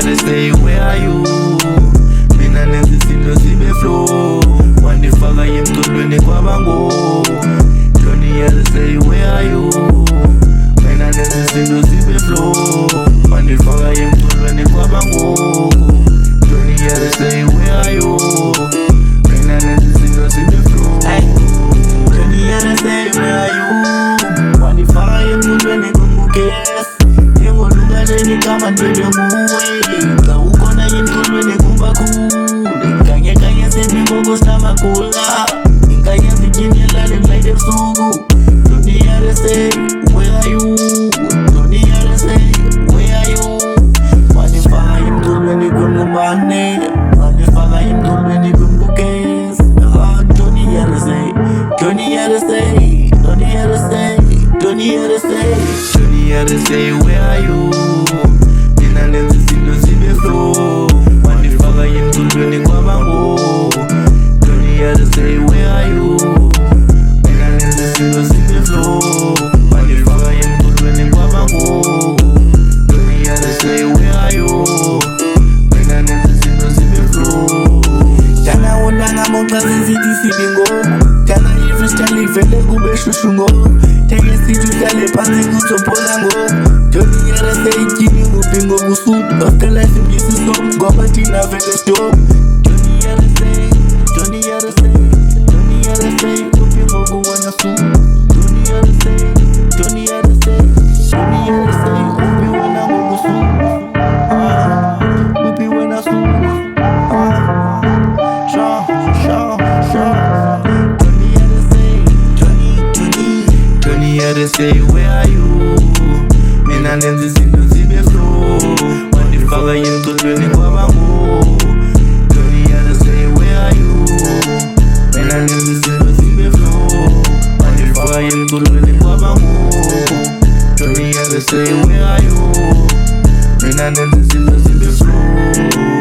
RSA, where are you? Mina nenza izinto zibe flow, wandifaka emculweni kwabango. Tonny RSA, where are you? Mina nenza izinto zibe flow, wandifaka emculweni kwabango. Tonny RSA, where are you? Mina nenza izinto zibe flow. Tonny RSA, where are you? Wandifaka emculweni kwabango. LUGASHAIN kama ndwele muwe, ka ukona emculweni kumba khule. Kanye sebi ngoko sinamakula, inkanye zijinyelane mlayde busuku. Tonny RSA, where are you? Tonny RSA, where are you? Wandifaka emculweni kwemngubane, wandifaka emculweni kwembukesi. Tonny RSA, Tonny RSA, Tonny RSA, Tonny RSA. Tonny RSA, where are you? Mina nenza izinto zibe flow, wandifaka emculweni kwabango. Tonny RSA, where are you? Mina nenza izinto zibe flow, wandifaka emculweni kwabango. Tonny RSA, where are you? Mina nenza izinto zibe flow. Jana wondanga monxa zizithi sibi ngoku, jana i-freestyle ivele kube shushu ngoku. Take isithi uhlale phansi kuzophola ngoku. Tonny RSA ityini nguphi ngobusuku, after life ngisisoku ngoba thina vele stop. Tonny RSA, Tonny RSA, Tonny RSA, uphi ngoku wena suku. Tonny RSA, Tonny RSA, Tonny RSA, uphi wena ngobusuku. Uphi wena suku. Tonny RSA, where are you? Mina nenza izinto zibe flow, wandifaka emculweni kwabango. Tonny RSA, where are you? Mina nenza izinto zibe flow, wandifaka emculweni kwabango. Tonny RSA, where are you? Mina nenza izinto zibe flow.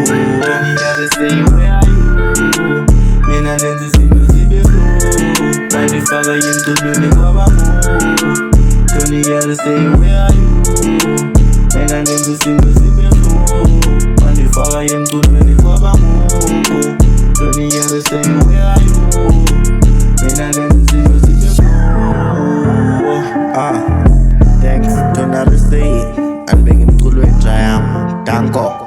Tonny RSA, where are you? Mina nenza izinto zibe flow, wandifaka emculweni kwabango. Tonny RSA, where are you? Mina nenza izinto zibe flow, wandifaka emculweni kwabango. Tonny RSA, where are you? Mina nenza izinto zibe flow. Thanks Tonny RSA, andibeke emculweni jam. Danko.